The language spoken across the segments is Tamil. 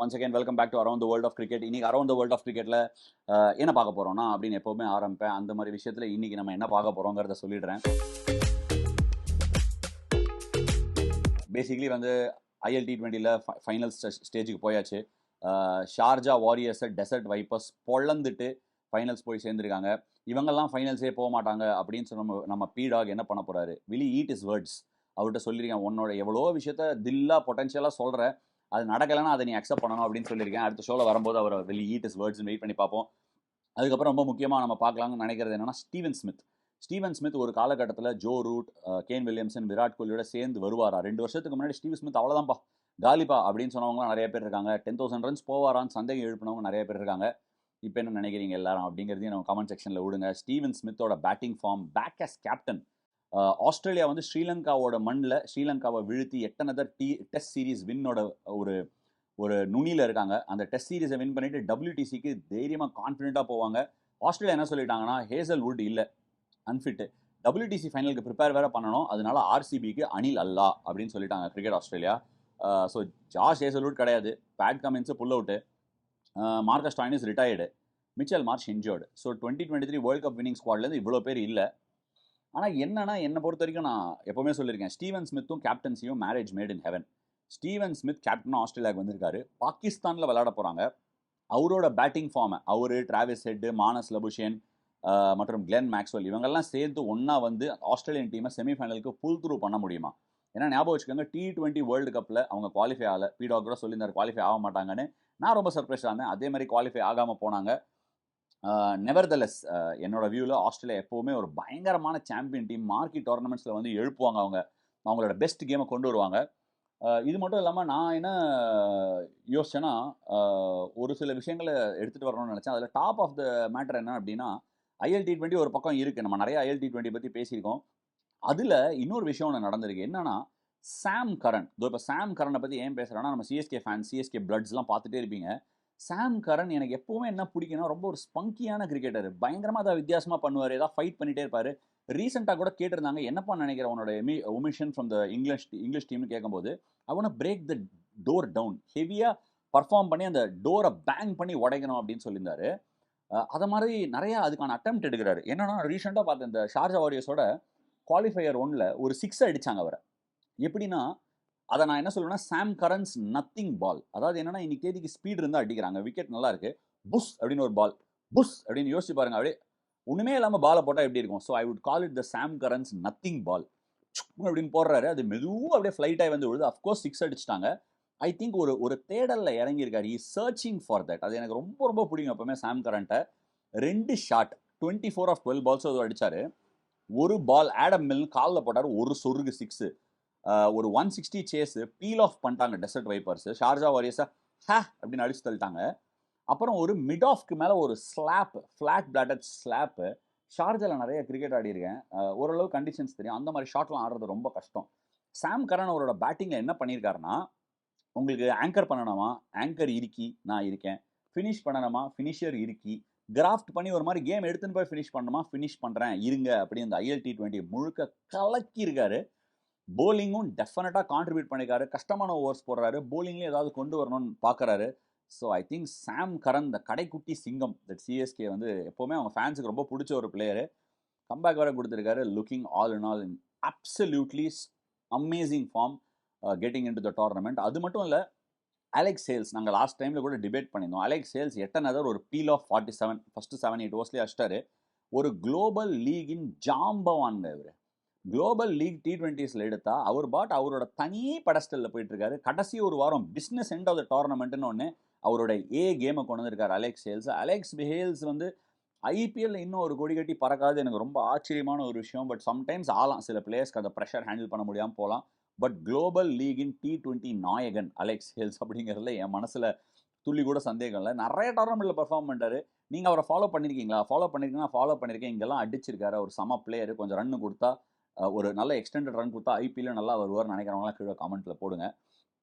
Once again welcome back to around the world of cricket. இன்னைக்கு அரௌண்ட் த வேர்ல்ட் ஆஃப் கிரிக்கெட்டில் என்ன பார்க்க போகிறோம்னா அப்படின்னு எப்போவுமே ஆரம்பிப்பேன். அந்த மாதிரி விஷயத்தில் இன்னைக்கு நம்ம என்ன பார்க்க போகிறோங்கிறத சொல்லிடுறேன். பேசிக்கலி வந்து ஐஎல் T20 ஃபைனல் ஸ்டேஜுக்கு போயாச்சு. ஷார்ஜா வாரியர்ஸை டெசர்ட் வைப்பர்ஸ் பொழந்துட்டு ஃபைனல்ஸ் போய் சேர்ந்துருக்காங்க. இவங்கெல்லாம் ஃபைனல்ஸே போக மாட்டாங்க அப்படின்னு சொல்லி நம்ம பீடாக் என்ன பண்ண போகிறாரு? விலி ஈட் இஸ் வேர்ட்ஸ். அவர்கிட்ட சொல்லியிருக்கேன், உன்னோட எவ்வளோ விஷயத்த தில்லா பொட்டன்ஷியலாக சொல்கிற, அது நடக்கலைன்னா அதை நீ அக்செப்ட் பண்ணணும் அப்படின்னு சொல்லியிருக்கேன். அடுத்த ஷோவில் வரும்போது அவர் விலி ஈட் இஸ் வேர்ட்ஸ் வெயிட் பண்ணி பார்ப்போம். அதுக்கப்புறம் ரொம்ப முக்கியமாக நம்ம பார்க்கலாம்னு நினைக்கிறது என்னன்னா, ஸ்டீவன் ஸ்மித் ஒரு காலகட்டத்தில் Joe Root, Kane Williamson, Virat கோலியோட சேர்ந்து வருவாரா? 2 வருஷத்துக்கு முன்னாடி ஸ்டீவ் ஸ்மித் அவ்வளோதான்ப்பா காலிப்பா அப்படின்னு சொன்னவங்களாம் நிறைய பேர் இருக்காங்க. 10,000 ரன்ஸ் போவாரான்னு சந்தேகம் எழுப்பினவங்க நிறைய பேர் இருக்காங்க. இப்போ என்ன நினைக்கிறீங்க எல்லாரும் அப்படிங்கிறதையும் நம்ம கமெண்ட் செக்ஷனில் விடுங்க. ஸ்டீவன் ஸ்மித்தோட batting form, back as captain. Australia வந்து ஸ்ரீலங்காவோட மண்ணில் ஸ்ரீலங்காவை வீழ்த்தி 8 டெஸ்ட் சீரீஸ் வின்னோட ஒரு நுனியில் இருக்காங்க. அந்த டெஸ்ட் சீரீஸை வின் பண்ணிட்டு WTCக்கு தைரியமாக கான்ஃபிடென்ட்டாக போவாங்க. ஆஸ்திரேலியா என்ன சொல்லிட்டாங்கன்னா, ஹேசல்வுட் இல்லை, அன்ஃபிட்டு, WTC ஃபைனலுக்கு ப்ரிப்பேர் வேறு பண்ணணும், அதனால RCBக்கு அனில் அல்லா அப்படின்னு சொல்லிட்டாங்க cricket Australia. So Josh Hazlewood கிடையாது, Pat Cummins pull out, Marcus Stoinis retired, Mitchell Marsh injured. So 2023 world cup winning ஸ்குவாட்லேருந்து இவ்வளோ பேர் இல்லை. ஆனால் என்னன்னா, என்னை பொறுத்த வரைக்கும் நான் எப்போவுமே சொல்லியிருக்கேன், ஸ்டீவன் ஸ்மித்தும் கேப்டன்சியும் marriage made in heaven. Steven Smith கேப்டனாக ஆஸ்திரேலியாவுக்கு வந்திருக்காரு. பாகிஸ்தானில் விளையாட போகிறாங்க. அவரோட பேட்டிங் ஃபார்மை டிராவிஸ் ஹெட்டு, மானஸ் லபுஷேன் மற்றும் கிளென் மேக்ஸ்வெல் இவங்கெல்லாம் சேர்த்து ஒன்றா வந்து ஆஸ்திரேலியன் டீமை செமிஃபைனலுக்கு புல் த்ரூ பண்ண முடியுமா? ஏன்னா ஞாபகம் வச்சுக்கோங்க, T20 வேர்ல்டு கப்பில் அவங்க குவாலிஃபை ஆகலை. பீடாக் கூட சொல்லியிருந்தார் குவாலிஃபை ஆக மாட்டாங்கன்னு. நான் ரொம்ப சர்ப்ரைஸ் ஆனேன். அதே மாதிரி குவாலிஃபை ஆகாமல் போனாங்க. நெவர்தலெஸ் என்னோட வியூவில் ஆஸ்திரேலியா எப்போவுமே ஒரு பயங்கரமான சாம்பியன் டீம். மார்க்கி டோர்னமெண்ட்ஸில் வந்து எழுப்புவாங்க, அவங்களோட பெஸ்ட் கேமை கொண்டு வருவாங்க. இது மட்டும் இல்லாமல் நான் என்ன யோசிச்சேன்னா, ஒரு சில விஷயங்களை எடுத்துகிட்டு வரணும்னு நினச்சேன். அதில் டாப் ஆஃப் த மேட்டர் என்ன அப்படின்னா, ஐஎல் T20 ஒரு பக்கம் இருக்குது. நம்ம நிறைய ஐஎல் T20 பற்றி பேசியிருக்கோம். அதில் இன்னொரு விஷயம் ஒன்று நடந்திருக்கு. என்னன்னா, சாம் கரன். இப்போ சாம் கரனை பற்றி ஏன் பேசுகிறேன்னா, நம்ம சிஎஸ்கே ஃபேன்ஸ், சிஎஸ்கே பிளட்ஸ்லாம் பார்த்துட்டே இருப்பீங்க. சாம் கரன் எனக்கு எப்போவுமே என்ன பிடிக்குன்னா, ரொம்ப ஒரு ஸ்பங்கியான கிரிக்கெட்டர். பயங்கரமாக அதை வித்தியாசமாக பண்ணுவார், ஏதாவது ஃபைட் பண்ணிகிட்டே இருப்பார். ரீசெண்டாக கூட கேட்டிருந்தாங்க, என்னப்பா நினைக்கிற உன்னோட ஒமிஷன் ஃப்ரம் த இங்கிலீஷ் டீம்னு கேட்கும்போது, I want to break the door down, ஹெவியாக பர்ஃபார்ம் பண்ணி அந்த டோரை பேங் பண்ணி உடைக்கணும் அப்படின்னு சொல்லியிருந்தாரு. அதை மாதிரி நிறையா அதுக்கான அட்டெம்ப்ட் எடுக்கிறாரு. என்னன்னா, ரீசெண்டாக பார்த்த இந்த ஷார்ஜா வாரியர்ஸோட குவாலிஃபையர் 1ல் ஒரு 6 அடித்தாங்க அவரை. எப்படின்னா, அதை நான் என்ன சொல்லுவேன்னா, சாம் கரன்ஸ் நத்திங் பால். அதாவது என்னன்னா, இன்னைக்கு தேதிக்கு ஸ்பீட் இருந்தால் அடிக்கிறாங்க, விக்கெட் நல்லா இருக்கு, புஷ் அப்படின்னு ஒரு பால், புஷ் அப்படின்னு யோசிச்சு பாருங்க, அப்படியே ஒன்றுமே இல்லாமல் பாலை போட்டால் எப்படி இருக்கும்? So I would call it the Sam Curran's nothing ball. அப்படின்னு போடுறாரு, அது மெதுவாக அப்படியே ஃப்ளைட்டாக வந்து விழுது. அஃப்கோர்ஸ் 6 அடிச்சிட்டாங்க. ஐ திங்க் ஒரு தேடலில் இறங்கியிருக்காரு. Is searching for that. அது எனக்கு ரொம்ப ரொம்ப பிடிக்கும் எப்பவுமே சாம் கரண்ட்டை. 2 ஷாட் 24 ஆஃப் 12 பால்ஸ் அது அடித்தார். ஒரு பால் ஆடம் மில்ன் காலில் போட்டார், ஒரு சொருகு 6. ஒரு 160 சேஸு பீல் ஆஃப் பண்ணிட்டாங்க டெசர்ட் வைப்பர்ஸ். ஷார்ஜா வாரியர்ஸை அப்படின்னு அடிச்சு தள்ளிட்டாங்க. அப்புறம் ஒரு மிட் ஆஃப்க்கு மேலே ஒரு ஸ்லாப், ஃப்ளாட் பிளாட்டட் ஸ்லாப்பு. ஷார்ஜாவில் நிறைய கிரிக்கெட் ஆடிருக்கேன், ஓரளவு கண்டிஷன்ஸ் தெரியும். அந்த மாதிரி ஷாட்லாம் ஆடுறது ரொம்ப கஷ்டம். சாம் கரன் அவரோட பேட்டிங்கில் என்ன பண்ணியிருக்காருன்னா, உங்களுக்கு ஆங்கர் பண்ணணுமா, ஆங்கர் இருக்கி நான் இருக்கேன், ஃபினிஷ் பண்ணணுமா, ஃபினிஷர் இருக்கி, கிராஃப்ட் பண்ணி ஒரு மாதிரி கேம் எடுத்துன்னு போய் ஃபினிஷ் பண்ணணுமா, ஃபினிஷ் பண்ணுறேன் இருங்க அப்படின்னு இந்த ஐஎல் T20 முழுக்க கலக்கியிருக்காரு. போலிங்கும் டெஃபினட்டாக கான்ட்ரிபியூட் பண்ணிக்காரு. கஷ்டமான ஓவர்ஸ் போடுறாரு, போலிங்லேயும் ஏதாவது கொண்டு வரணும்னு பார்க்குறாரு. So I think Sam Karan the Kadaikutty Singam that CSK வந்து எப்போவுமே அவங்க ஃபேன்ஸுக்கு ரொம்ப பிடிச்ச ஒரு பிளேயரு. கம்பேக் வேறு கொடுத்துருக்காரு. Looking all in all in absolutely amazing form getting into the tournament. அது மட்டும் இல்லை, அலெக்ஸ் ஹேல்ஸ், நாங்கள் லாஸ்ட் டைமில் கூட டிபேட் பண்ணியிருந்தோம். அலெக்ஸ் ஹேல்ஸ் 8 ஒரு பீல் ஆஃப் 47 ஃபஸ்ட்டு 7-8 ஓவர்ஸ்லேயே அடிச்சிட்டாரு. ஒரு குளோபல் லீகின் ஜாம்பவான்ங்க இவர். குளோபல் லீக் T20ஸில் எடுத்தால் அவர் அவரோட தனி படஸ்டலில் போயிட்டுருக்காரு. கடைசி ஒரு வாரம் பிஸ்னஸ் எண்ட் ஆஃப் த டோர்னமெண்ட்னு ஒன்று அவரோட கேமை கொண்டு வந்திருக்காரு அலெக்ஸ் ஹேல்ஸ். அலெக்ஸ் ஹேல்ஸ் வந்து IPL இன்னும் ஒரு கொடி கட்டி பறக்காது, எனக்கு ரொம்ப ஆச்சரியமான ஒரு விஷயம். பட் சம்டைம்ஸ் ஆகலாம், சில பிளேயர்ஸ்க்கு அந்த ப்ரெஷர் ஹேண்டில் பண்ண முடியாமல் போகலாம். பட் குளோபல் லீகின் T20 நாயகன் அலெக்ஸ் ஹேல்ஸ் அப்படிங்கிறதுல என் மனசில் துள்ளி கூட சந்தேகம் இல்லை. நிறைய டோர்னமெண்ட்டில் பர்ஃபார்ம் பண்ணிட்டாரு. நீங்கள் அவரை ஃபாலோ பண்ணியிருக்கீங்களா? ஃபாலோ பண்ணியிருக்கேன். இங்கெல்லாம் அடிச்சிருக்காரு. ஒரு சம பிளேயர். கொஞ்சம் ரன்னு கொடுத்தா, ஒரு நல்ல எக்ஸ்டெண்டட் ரன் கொடுத்தா IPL நல்லா வருவார் நினைக்கிறவங்களாம் கீழே கமெண்ட்டில் போடுங்க.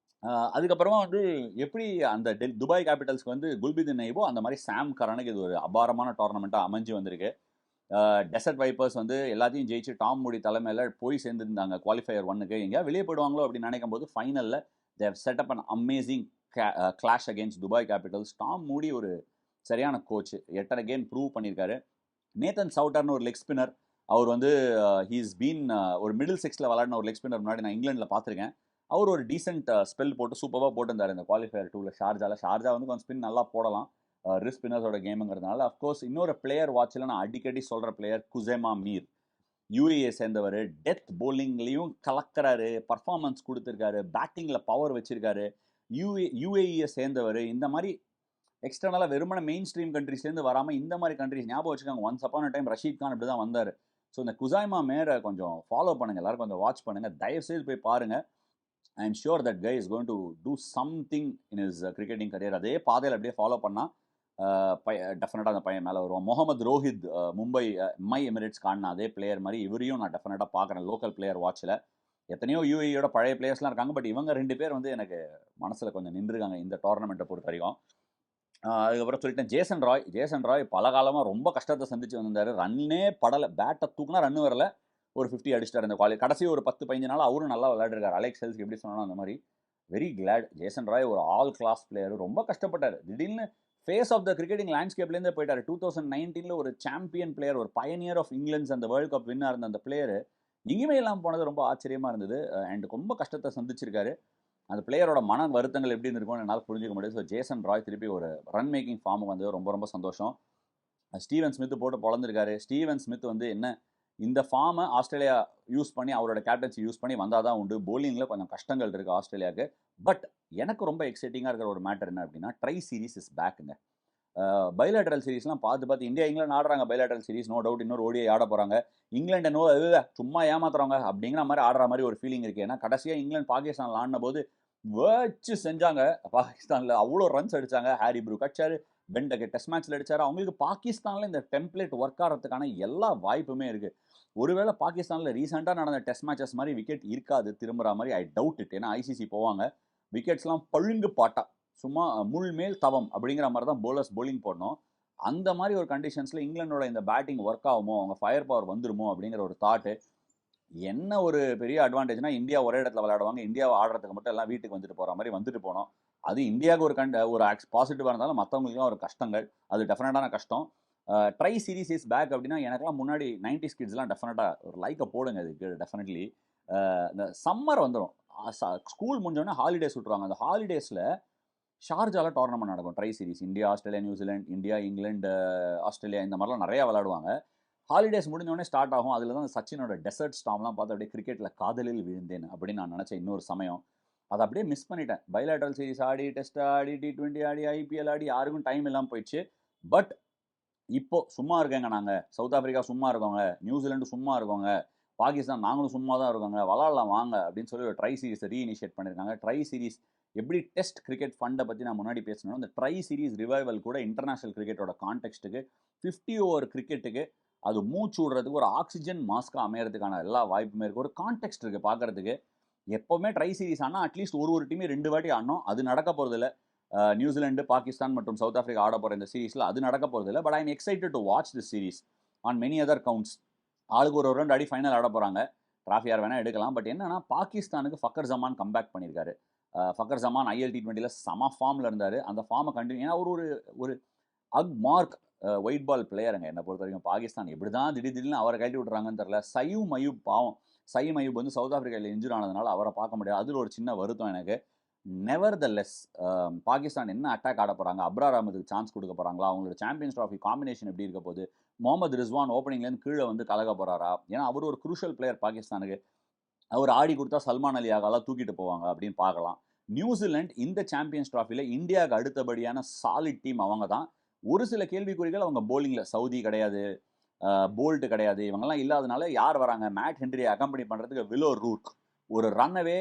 அதுக்கப்புறமா வந்து எப்படி அந்த துபாய் கேபிட்டல்ஸ்க்கு வந்து குல்பீதின் நைபோ, அந்த மாதிரி சாம் கரனுக்கு இது ஒரு அபாரமான டோர்னமெண்ட்டாக அமைஞ்சு வந்திருக்கு. டெசர்ட் வைப்பர்ஸ் வந்து எல்லாத்தையும் ஜெயிச்சு டாம் மூடி தலைமையில் போய் சேர்ந்துருந்தாங்க குவாலிஃபையர் 1க்கு. எங்கேயா வெளியே போயிடுவாங்களோ அப்படின்னு நினைக்கும் போது ஃபைனலில் they've set up an amazing clash against Dubai Capitals. Tom Moody ஒரு சரியான கோச், 8 கேம் ப்ரூவ் பண்ணியிருக்காரு. நேத்தன் சவுட்டர்னு ஒரு லெக் ஸ்பின்னர், அவர் வந்து ஹீஸ் பீன் ஒரு மிடில் சிக்ஸில் விளையாடின ஒரு லெக் ஸ்பின்னர் முன்னாடி நான் இங்கிலாண்டில் பார்த்துருக்கேன். அவர் ஒரு டீசென்ட் ஸ்பெல் போட்டு சூப்பராக போட்டிருந்தார் இந்த குவாலிஃபயர் 2ல் ஷார்ஜா வந்து கொஞ்சம் ஸ்பின் நல்லா போடலாம், ரிஸ்க் ஸ்பின்னர்ஸோட கேமுங்கிறதுனால. அஃப்கோர்ஸ் இன்னொரு பிளேயர் வாட்சில் நான் அடிக்கடி சொல்கிற பிளேயர் குசேமா மீர், யூஏஏ சேர்ந்தவர். டெத் போலிங்லேயும் கலக்கிறாரு, பர்ஃபார்மன்ஸ் கொடுத்துருக்காரு, பேட்டிங்கில் பவர் வச்சிருக்காரு. யூஏஇயை சேர்ந்தவர். இந்த மாதிரி எக்ஸ்டர்னலாக வெறுமன மெயின் ஸ்ட்ரீம் கண்ட்ரிஸ்லேருந்து வராமல் இந்த மாதிரி கண்ட்ரிஸ் ஞாபகம் வச்சுக்காங்க. Once upon time Rashid Khan இப்படி தான் வந்தார். ஸோ இந்த குசைமா மேரை கொஞ்சம் ஃபாலோ பண்ணுங்கள், எல்லாரும் கொஞ்சம் வாட்ச் பண்ணுங்கள், தயவுசெய்து போய் பாருங்கள். I am sure that guy is going to do something in is cricketing career. அதே பாதையில் அப்படியே ஃபாலோ பண்ணால் டெஃபினட்டாக அந்த பையன் மேலே வருவான். முகமது ரோஹித், மும்பை எம்ஐ எமிரேட்ஸ் காட்டின அதே பிளேயர் மாதிரி இவரையும் நான் டெஃபினட்டாக பார்க்குறேன் லோக்கல் பிளேயர் வாட்சில். எத்தனையோ யூஏயோட பழைய பிளேயர்ஸ்லாம் இருக்காங்க, பட் இவங்க 2 பேர் வந்து எனக்கு மனசில் கொஞ்சம் நின்றுருக்காங்க இந்த டோர்னமெண்ட்டை பொறுத்த வரைக்கும். அதுக்கப்புறம் சொல்லிட்டேன் ஜேசன் ராய் பல காலமாக ரொம்ப கஷ்டத்தை சந்திச்சு வந்திருந்தார். ரன்னே படலை, பேட்டை தூக்குனா ரன் வரல, ஒரு 50 அடிச்சிட்டார் இந்த கடைசி ஒரு 10-15 நாள். அவரும் நல்லா விளையாடுறாரு. அலெக்ஸ் ஹெல்ஸ் எப்படி சொன்னாலும் அந்த மாதிரி. Very glad. ஜேசன் ராய் ஒரு ஆல் கிளாஸ் பிளேயர், ரொம்ப கஷ்டப்பட்டார். திடீர்னு ஃபேஸ் ஆஃப் த கிரிக்கெட்டிங் லேண்ட்ஸ்கேப்லேருந்தே போயிட்டார். 2019 ஒரு சாம்பியன் பிளேயர், ஒரு பயனியர் ஆஃப் இங்கிலாந்து, அந்த வேர்ல்டு கப் வின்னாக இருந்த அந்த பிளேயர் எங்கேயுமே இல்லாமல் போனது ரொம்ப ஆச்சரியமாக இருந்தது. அண்ட் ரொம்ப கஷ்டத்தை சந்திச்சிருக்காரு. அந்த பிளேயரோட மன வருத்தங்கள் எப்படி இருந்திருக்கும்னு என்னால் புரிஞ்சுக்க முடியாது. ஸோ ஜேசன் ராய் திருப்பி ஒரு ரன் மேக்கிங் ஃபார்முக்கு வந்து ரொம்ப ரொம்ப சந்தோஷம். ஸ்டீவன் ஸ்மித் போட்டு பொழந்திருக்காரு. ஸ்டீவன் ஸ்மித் வந்து என்ன இந்த ஃபார்மை ஆஸ்திரேலியா யூஸ் பண்ணி, அவரோட கேப்டன்சி யூஸ் பண்ணி வந்தால் தான் உண்டு. போலிங்கில் கொஞ்சம் கஷ்டங்கள் இருக்குது ஆஸ்திரேலியாவுக்கு. பட் எனக்கு ரொம்ப எக்ஸைட்டிங்காக இருக்கிற ஒரு மேட்டர் என்ன அப்படின்னா, ட்ரை சீரிஸ் இஸ் பேக்குங்க. பைலேட்டரல் சீரிஸ்லாம் பார்த்து இந்தியா இங்கிலாந்து ஆடுறாங்க. பைலேட்டரல் சீரிஸ் நோ டவுட் இன்னொரு ஓடிஐ ஆட போகிறாங்க. இங்கிலாண்டு சும்மா ஏமாத்துறவங்க அப்படிங்கிற மாதிரி ஆடுற மாதிரி ஒரு ஃபீலிங் இருக்குது. ஏன்னா கடைசியாக இங்கிலாந்து பாகிஸ்தான் ஆடின போது வச்சு செஞ்சாங்க. பாகிஸ்தானில் அவ்வளோ ரன்ஸ் அடித்தாங்க. ஹாரி ப்ரூக் அடிச்சாரு, பென் டக்கெட் டெஸ்ட் மேட்ச்சில் அடிச்சாரு. அவங்களுக்கு பாகிஸ்தானில் இந்த டெம்ப்ளேட் ஒர்க் ஆகிறதுக்கான எல்லா வாய்ப்புமே இருக்குது. ஒருவேளை பாகிஸ்தானில் ரீசெண்டாக நடந்த டெஸ்ட் மேட்சஸ் மாதிரி விக்கெட் இருக்காது திரும்புற மாதிரி, ஐ டவுட் இட். ஏன்னா ஐசிசி போவாங்க, விக்கெட்ஸ்லாம் பழுங்கு பாட்டா, சும்மா முள் மேல் தவம் அப்படிங்கிற மாதிரி தான் போலர்ஸ் போலிங் போடணும். அந்த மாதிரி ஒரு கண்டிஷன்ஸில் இங்கிலாண்டோட இந்த பேட்டிங் ஒர்க் ஆகுமோ, அவங்க ஃபயர் பவர் வந்துருமோ அப்படிங்கிற ஒரு தாட்டு. என்ன ஒரு பெரிய அட்வான்டேஜ்னா, இந்தியா ஒரே இடத்துல விளையாடுவாங்க. இந்தியாவை ஆடுறதுக்கு மட்டும் எல்லாம் வீட்டுக்கு வந்துட்டு போகிற மாதிரி வந்துட்டு போனோம். அது இந்தியாவுக்கு ஒரு பாசிட்டிவாக இருந்தாலும் மற்றவங்களுக்குலாம் ஒரு கஷ்டங்கள், அது டெஃபினட்டான கஷ்டம். ட்ரை சீரிஸ் இஸ் பேக் அப்படின்னா எனக்குலாம் முன்னாடி 90s கிட்ஸ்லாம் டெஃபினட்டாக ஒரு லைக்கை போடுங்க இதுக்கு. டெஃபினெட்லி இந்த சம்மர் வந்துடும், ஸ்கூல் முடிஞ்சோடனே ஹாலிடேஸ் விட்டுருவாங்க. அந்த ஹாலிடேஸில் ஷார்ஜாவில் டோர்னமெண்ட் நடக்கும். Try series India, Australia, New Zealand, India, England, Australia, இந்த மாதிரிலாம் நிறையா விளையாடுவாங்க. ஹாலிடேஸ் முடிஞ்சோடனே ஸ்டார்ட் ஆகும். அதில் தான் சச்சினோட டெசர்ட் ஸ்டாம்லாம் பார்த்து அப்படியே கிரிக்கெட்டில் காதலில் விழுந்தேன் அப்படின்னு நான் நினச்சேன் இன்னொரு சமயம். அதை அப்படியே மிஸ் பண்ணிட்டேன். பைலேட்டரல் சீரிஸ் ஆடி, டெஸ்ட் ஆடி, T20 ஆடி, ஐபிஎல் ஆடி, யாருக்கும் டைம் இல்லாமல் போயிடுச்சு. பட் இப்போ சும்மா இருக்கேங்க நாங்கள். சவுத் ஆஃப்ரிக்கா சும்மா இருக்கோங்க, நியூசிலாண்டு சும்மா இருக்கோங்க, பாகிஸ்தான் நாங்களும் சும்மா தான் இருக்கோங்க, விளாட்லாம் வாங்க அப்படின்னு சொல்லி ஒரு ட்ரை சீரிஸை ரீஇனிஷியேட் பண்ணியிருக்காங்க. ட்ரை சீரிஸ் எப்படி டெஸ்ட் கிரிக்கெட் ஃபண்டை பற்றி நான் முன்னாடி பேசணும். இந்த ட்ரை சீரிஸ் ரிவைவல் கூட இன்டர்நேஷனல் கிரிக்கெட்டோட கான்டெக்ஸ்ட்டுக்கு, 50 ஓவர் கிரிக்கெட்டுக்கு அது மூச்சு விடுறதுக்கு ஒரு ஆக்சிஜன் மாஸ்காக அமையறதுக்கான எல்லா வாய்ப்புமே இருக்குது. ஒரு கான்டெக்ஸ்ட் இருக்குது பார்க்குறதுக்கு. எப்போவுமே ட்ரை சீரிஸ் ஆனால் அட்லீஸ்ட் ஒரு டீமே 2 வாட்டி ஆடணும். அது நடக்க போகிறதில்ல. நியூசிலாந்து, பாகிஸ்தான் மற்றும் சவுத் ஆஃப்ரிக்கா ஆட போகிற இந்த சீரீஸில் அது நடக்க போகிறதில்ல. But I am excited to watch this series on many other counts. ஆளுக்கு ஒரு ரவுண்ட் ஆடி ஃபைனல் ஆட போகிறாங்க. ட்ராஃபி யார் வேணால் எடுக்கலாம். பட் என்னன்னா, பாகிஸ்தானுக்கு ஃபக்கர் ஜமான் கம்பேக் பண்ணியிருக்காரு. ஃபக்கர் ஜமான் IL T20 செம ஃபார்மில் இருந்தார். அந்த ஃபார்மை கண்டினியூ, ஏன்னா ஒரு அக் மார்க் ஒயிட் பால் பிளேயருங்க. என்னை பொறுத்த வரைக்கும் பாகிஸ்தான் எப்படி தான் திடீர்னு அவரை கழட்டி விட்றாங்கன்னு தெரில. சயீம் அயூப் பாவம். சயீம் அயூப் வந்து சவுத் ஆஃப்ரிக்காவில் இன்ஜூர் ஆனதுனால அவரை பார்க்க முடியாது. அதில் ஒரு சின்ன வருத்தம் எனக்கு. நெவர் த லெஸ் பாகிஸ்தான் என்ன அட்டாக் ஆட போகிறாங்க, அப்ரார் அஹமதுக்கு சான்ஸ் கொடுக்க போகிறாங்களா, அவங்களோட சாம்பியன்ஸ் ட்ராஃபி காம்பினேஷன் எப்படி இருக்க போகுது, முகமது ரிஸ்வான் ஓப்பனிங்லேருந்து கீழே வந்து கலக போகிறாரா, ஏன்னா அவர் ஒரு குரூஷியல் பிளேயர் பாகிஸ்தானுக்கு. அவர் ஆடி கொடுத்தா சல்மான் அலி ஆகாலாம் தூக்கிட்டு போவாங்க அப்படின்னு பார்க்கலாம். நியூசிலாந்து இந்த சாம்பியன்ஸ் ட்ராஃபியில் இந்தியாவுக்கு அடுத்தபடியான சாலிட் டீம் அவங்க தான். ஒரு சில கேள்விக்குறிகள் அவங்க போலிங்கில், சவுதி கிடையாது, போல்ட் கிடையாது, இவங்கெல்லாம் இல்லாதனால யார் வராங்க, மேட் ஹென்ரியை அக்கம்பெனி பண்ணுறதுக்கு விலோ ரூர்க், ஒரு ரன்னவே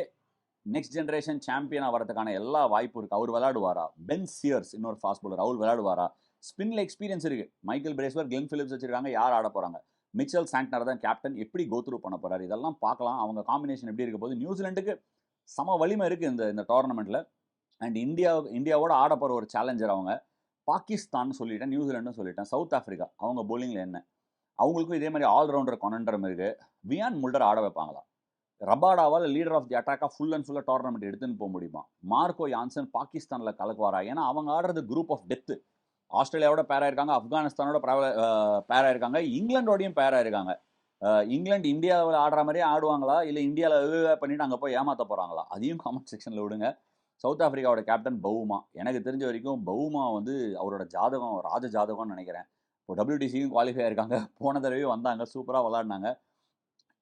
நெக்ஸ்ட் ஜென்ரேஷன் சாம்பியனாக வரதுக்கான எல்லா வாய்ப்பு இருக்குது. அவர் விளையாடுவாரா? பென் சியர்ஸ் இன்னொரு ஃபாஸ்ட் பவுலர், அவர் விளையாடுவாரா? ஸ்பின்ல எக்ஸ்பீரியன்ஸ் இருக்குது. மைக்கேல் பிரேஸ்வர், கிளென் பிலிப்ஸ் வச்சிருக்காங்க. யார் ஆட போகிறாங்க? மிச்சல் சாண்ட்னர் தான் கேப்டன். எப்படி கோத்ரூ பண்ண போகிறாரு? இதெல்லாம் பார்க்கலாம். அவங்க காம்பினேஷன் எப்படி இருக்க போது. நியூசிலாண்டுக்கு சம வலிமை இருக்குது இந்த டோர்னமெண்ட்டில். அண்ட் இந்தியாவோட ஆட போகிற ஒரு சேலஞ்சர் அவங்க. பாகிஸ்தான் சொல்லிட்டேன், நியூசிலாண்டும் சொல்லிட்டேன். சவுத் ஆஃப்ரிக்கா அவங்க போலிங்கில் என்ன? அவங்களுக்கும் இதே மாதிரி ஆல்ரவுண்டர் கொனண்ட்ரம் இருக்குது. வியான் முல்டர் ஆட வைப்பாங்களா? ரபாடாவால் லீடர் ஆஃப் தி அட்டாக்காக ஃபுல் அண்ட் ஃபுல்லாக டோர்னமெண்ட் எடுத்துன்னு போக முடியுமா? மார்க்கோ யான்சன் பாகிஸ்தானில் கலக்குவாரா? ஏன்னா அவங்க ஆடுறது குரூப் ஆஃப் டெத்து. ஆஸ்திரேலியாவோட பேரா இருக்காங்க, ஆப்கானிஸ்தானோட பேரா இருக்காங்க, இங்கிலாண்டோடையும் பேரா இருக்காங்க. இங்கிலாந்து இந்தியாவில் ஆடுற மாதிரியே ஆடுவாங்களா, இல்லை இந்தியாவில் பண்ணிட்டு அங்கே போய் ஏமாற்ற போகிறாங்களா? அதையும் காமெண்ட் செக்ஷனில் விடுங்க. சவுத் ஆப்பிரிக்காவோட கேப்டன் பவுமா. எனக்கு தெரிஞ்ச வரைக்கும் பவுமா வந்து அவரோட ஜாதகம் ராஜ ஜாதகம்னு நினைக்கிறேன். இப்போ WTCயும் குவாலிஃபை ஆயிருக்காங்க, போன தடவையும் வந்தாங்க, சூப்பராக விளாடினாங்க.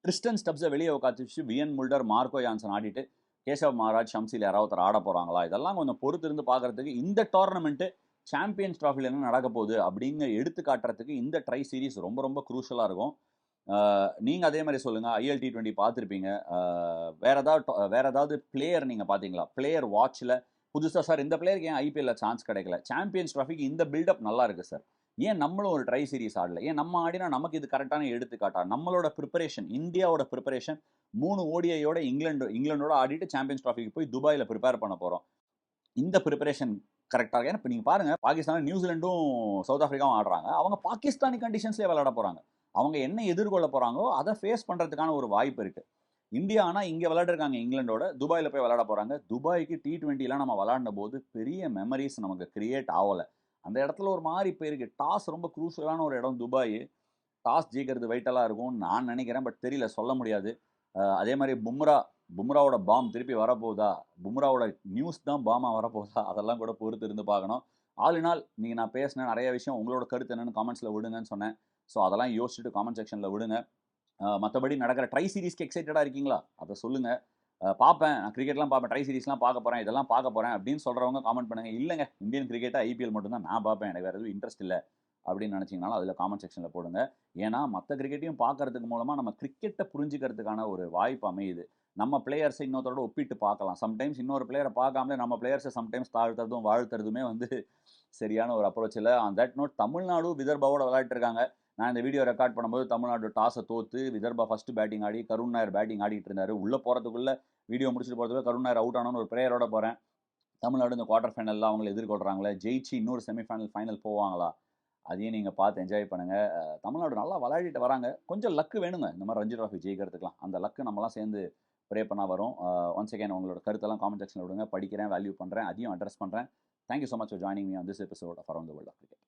ட்ரிஸ்டன் ஸ்டப்ஸை வெளியே உட்காந்துச்சு வியன் முல்டர், மார்க்கோ யான்சன் ஆடிட்டு கேசவ் மகாராஜ், ஷம்சில் யாராவது ஒருத்தர் ஆட போகிறாங்களா? இதெல்லாம் கொஞ்சம் பொறுத்து இருந்து பார்க்கறதுக்கு இந்த டோர்னமெண்ட்டு சாம்பியன்ஸ் ட்ராஃபியில் என்ன நடக்க போகுது அப்படிங்கிற எடுத்து காட்டுறதுக்கு இந்த ட்ரை சீரிஸ் ரொம்ப ரொம்ப குரூஷலாக இருக்கும். நீங்கள் அதே மாதிரி சொல்லுங்கள். ILT20 பார்த்துருப்பீங்க. வேற ஏதாவது பிளேயர் நீங்கள் பார்த்தீங்களா? பிளேயர் வாட்சில் புதுசாக சார் இந்த பிளேயருக்கு ஏன் IPL சான்ஸ் கிடைக்கல, சாம்பியன்ஸ் ட்ராஃபிக்கு இந்த பில்டப் நல்லா இருக்குது சார், ஏன் நம்மளும் ஒரு ட்ரை சீரிஸ் ஆடல, ஏன் நம்ம ஆடினா நமக்கு இது கரெக்டான எடுத்துக்காட்டா? நம்மளோட ப்ரிப்பரேஷன், இந்தியாவோட ப்ரிப்பரேஷன் 3 ODIயோட இங்கிலாண்டோட ஆடிட்டு சாம்பியன்ஸ் ட்ராஃபிக்கு போய் துபாயில் ப்ரிப்பேர் பண்ண போகிறோம். இந்த ப்ரிப்பரேஷன் கரெக்டாக? ஏன்னா இப்போ நீங்கள் பாருங்கள், பாகிஸ்தான், நியூசிலாண்டும் சவுத் ஆஃப்ரிக்காவும் ஆடுறாங்க. அவங்க பாகிஸ்தானி கண்டிஷன்ஸ்லேயே விளையாட போகிறாங்க. அவங்க என்ன எதிர்கொள்ள போகிறாங்களோ அதை ஃபேஸ் பண்ணுறதுக்கான ஒரு வாய்ப்பு இருக்குது. இந்தியா ஆனால் இங்கே விளையாடுறாங்க இங்கிலாண்டோட, துபாயில் போய் விளையாட போகிறாங்க. துபாய்க்கு T20 நம்ம விளையாடின போது பெரிய மெமரிஸ் நமக்கு கிரியேட் ஆகலை. அந்த இடத்துல ஒரு மாதிரி போயிருக்கு. டாஸ் ரொம்ப குரூஷலான ஒரு இடம் துபாய். டாஸ் ஜெயிக்கிறது வைட்டலாக இருக்கும்னு நான் நினைக்கிறேன், பட் தெரியல, சொல்ல முடியாது. அதே மாதிரி பும்ராவோட பாம் திருப்பி வரப்போகுதா, பும்ராவோட நியூஸ் தான் பாமாக வரப்போகுதா, அதெல்லாம் கூட பொறுத்து இருந்து பார்க்கணும். ஆல் இன் ஆல் நீங்கள் நான் பேசினேன் நிறைய விஷயம், உங்களோட கருத்து என்னென்னு காமெண்ட்ஸில் விடுங்கன்னு சொன்னேன். ஸோ அதெல்லாம் யோசிச்சுட்டு காமெண்ட் செக்ஷனில் விடுங்க. மற்றபடி நடக்கிற ட்ரை சீரிஸ்க்கு எக்ஸைட்டடாக இருக்கீங்களா, அதை சொல்லுங்கள். பார்ப்பேன், நான் கிரிக்கெட்லாம் பார்ப்பேன், ட்ரை சீரிஸ்லாம் பார்க்க போகிறேன், இதெல்லாம் பார்க்க போகிறேன் அப்படின்னு சொல்கிறவங்க காமெண்ட் பண்ணுங்கள். இல்லைங்க, இந்தியன் கிரிக்கெட்டாக IPL மட்டும்தான் நான் பார்ப்பேன், எனக்கு வேறு எதுவும் இன்ட்ரெஸ்ட் இல்லை அப்படின்னு நினச்சிங்கனாலும் அதில் காமெண்ட் செக்ஷனில் போடுங்க. ஏன்னா மற்ற கிரிக்கெட்டையும் பார்க்கறதுக்கு மூலமாக நம்ம கிரிக்கெட்டை புரிஞ்சுக்கிறதுக்கான ஒரு வாய்ப்பு அமையுது. நம்ம பிளேயர்ஸை இன்னொருத்தரோட ஒப்பிட்டு பார்க்கலாம். சம்டைம்ஸ் இன்னொரு பிளேயரை பார்க்காமலே நம்ம பிளேயர்ஸை சம்டைம்ஸ் தாழ்த்துறதும் வாழ்த்துறதுமே வந்து சரியான ஒரு அப்ரோச் இல்லை. ஆன் தட் நோட், தமிழ்நாடு விதர்பாவோட விளையாட்டு இருக்காங்க. நான் இந்த வீடியோ ரெக்கார்ட் பண்ணும்போது தமிழ்நாடு டாஸை தோற்று விதர்பா ஃபஸ்ட்டு பேட்டிங் ஆடி கருண் நாயர் பேட்டிங் ஆடிட்டு இருந்தார். உள்ளே போகிறதுக்குள்ளே வீடியோ முடிச்சுட்டு போகிறதுக்குள்ள கருண் நாயர் அவுட் ஆனோன்னு ஒரு ப்ரேயரோட போகிறேன். தமிழ்நாடு இந்த குவார்டர் ஃபைனலில் அவங்களை எதிர்கொள்கிறாங்களே, ஜெயிச்சு இன்னொரு ஃபைனல் போவாங்களா, அதையும் நீங்கள் பார்த்து என்ஜாய் பண்ணுங்கள். தமிழ்நாடு நல்லா விளையாடிட்டு வராங்க. கொஞ்சம் லக்கு வேணுங்க இந்த மாதிரி ரஞ்சி ட்ராஃபி ஜெயிக்கிறதுக்குலாம். அந்த லக்கு நம்மலாம் சேர்ந்து ப்ரே பண்ணால் வரும். ஒன்ஸ் அகேன் உங்களோட கருத்தெல்லாம் காமெண்ட் செக்ஷனில் விடுங்க. படிக்கிறேன், வேல்யூ பண்ணுறேன், அதையும் அட்ரஸ் பண்ணுறேன். Thank you so much for joining me on this episode of around the world of cricket.